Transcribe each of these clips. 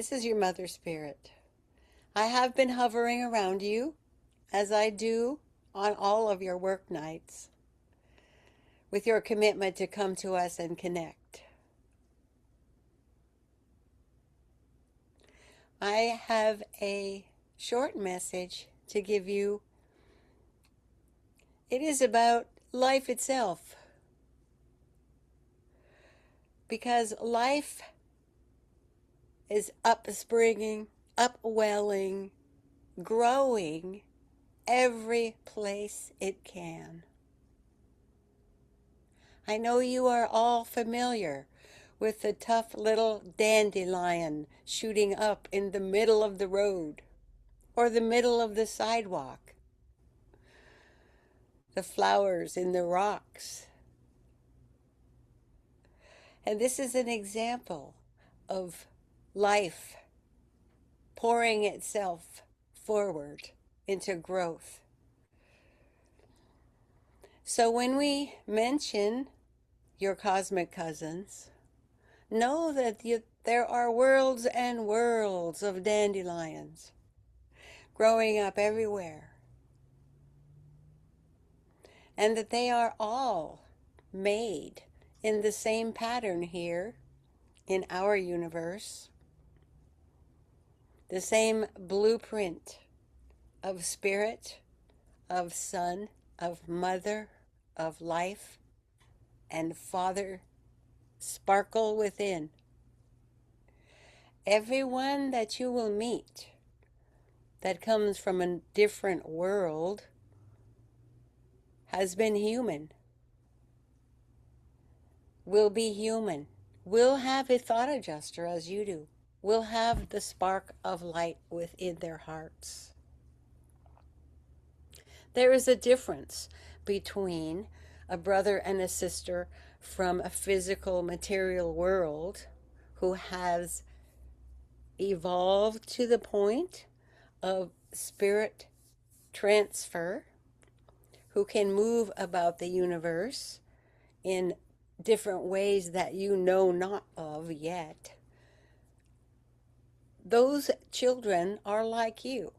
This is your mother spirit. I have been hovering around you, as I do on all of your work nights, with your commitment to come to us and connect. I have a short message to give you. It is about life itself. Because life is upspringing, upwelling, growing every place it can. I know you are all familiar with the tough little dandelion shooting up in the middle of the road or the middle of the sidewalk, the flowers in the rocks. And this is an example of life pouring itself forward into growth. So when we mention your cosmic cousins, know that there are worlds and worlds of dandelions growing up everywhere, and that they are all made in the same pattern here in our universe, the same blueprint of spirit, of sun, of mother, of life, and Father sparkle within. Everyone that you will meet that comes from a different world has been human, will be human, will have a thought adjuster as you do, will have the spark of light within their hearts. There is a difference between a brother and a sister from a physical material world who has evolved to the point of spirit transfer, who can move about the universe in different ways that you know not of yet. Those children are like you.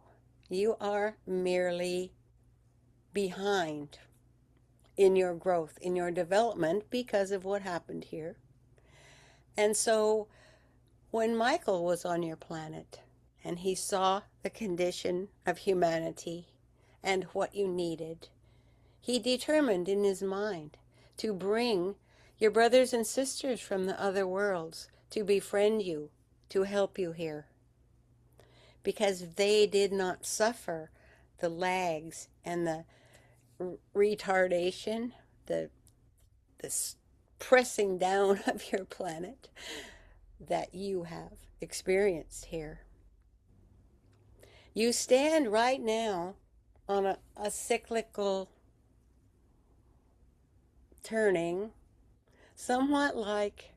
You are merely behind in your growth, in your development, because of what happened here. And so when Michael was on your planet and he saw the condition of humanity and what you needed, he determined in his mind to bring your brothers and sisters from the other worlds to befriend you, to help you here, because they did not suffer the lags and the retardation, the pressing down of your planet that you have experienced here. You stand right now on a cyclical turning, somewhat like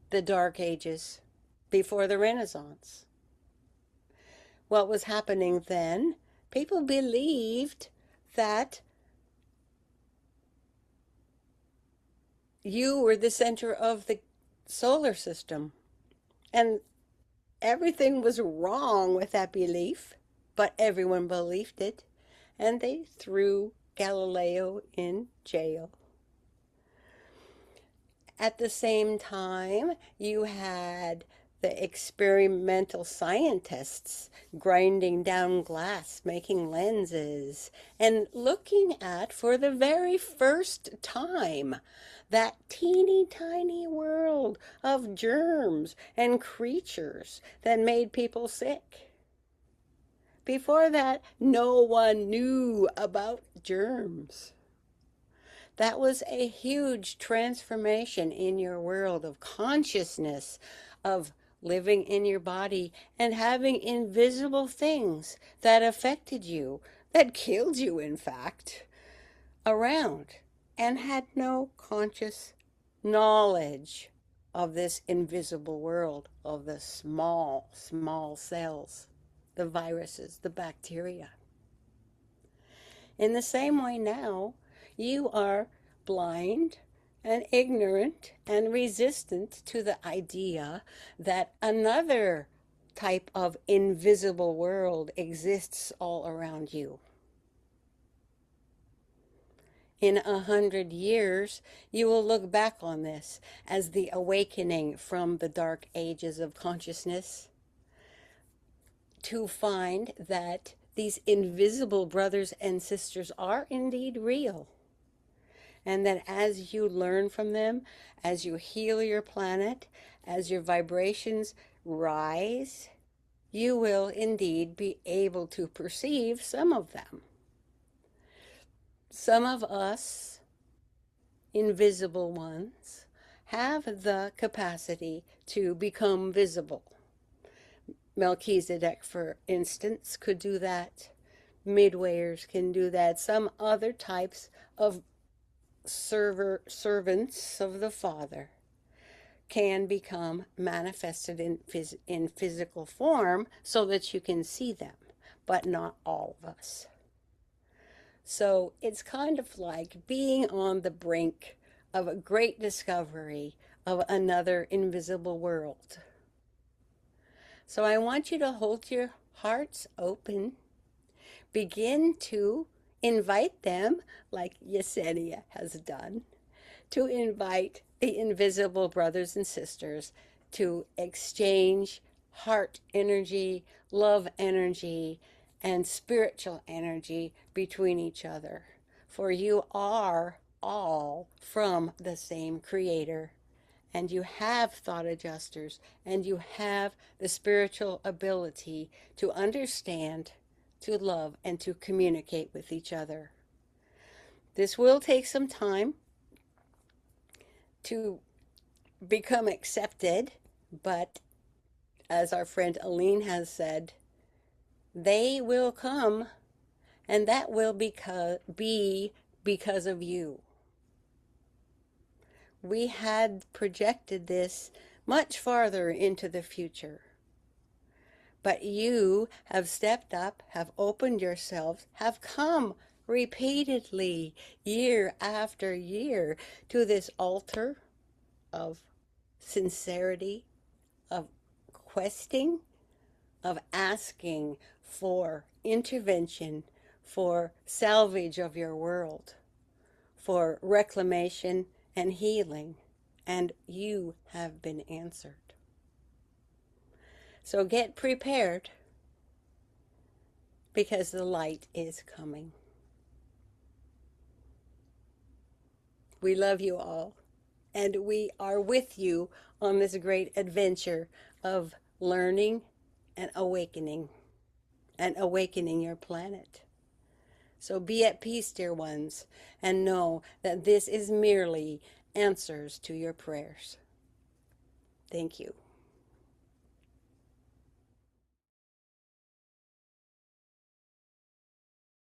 the Dark Ages before the Renaissance. What was happening then? People believed that you were the center of the solar system, and everything was wrong with that belief, but everyone believed it, and they threw Galileo in jail. At the same time, you had the experimental scientists grinding down glass, making lenses, and looking at, for the very first time, that teeny tiny world of germs and creatures that made people sick. Before that, no one knew about germs. That was a huge transformation in your world of consciousness, of living in your body and having invisible things that affected you, that killed you, in fact, around, and had no conscious knowledge of this invisible world of the small, small cells, the viruses, the bacteria. In the same way now, you are blind and ignorant and resistant to the idea that another type of invisible world exists all around you. In 100 years, you will look back on this as the awakening from the dark ages of consciousness to find that these invisible brothers and sisters are indeed real. And that as you learn from them, as you heal your planet, as your vibrations rise, you will indeed be able to perceive some of them. Some of us, invisible ones, have the capacity to become visible. Melchizedek, for instance, could do that. Midwayers can do that. Some other types of servants of the Father can become manifested in physical form so that you can see them, but not all of us. So it's kind of like being on the brink of a great discovery of another invisible world. So I want you to hold your hearts open. Begin to invite them, like Yesenia has done, to invite the invisible brothers and sisters to exchange heart energy, love energy, and spiritual energy between each other. For you are all from the same Creator, and you have thought adjusters, and you have the spiritual ability to understand, to love, and to communicate with each other. This will take some time to become accepted, but as our friend Aline has said, they will come, and that will be because of you. We had projected this much farther into the future, but you have stepped up, have opened yourselves, have come repeatedly, year after year, to this altar of sincerity, of questing, of asking for intervention, for salvage of your world, for reclamation and healing, and you have been answered. So get prepared, because the light is coming. We love you all, and we are with you on this great adventure of learning and awakening your planet. So be at peace, dear ones, and know that this is merely answers to your prayers. Thank you.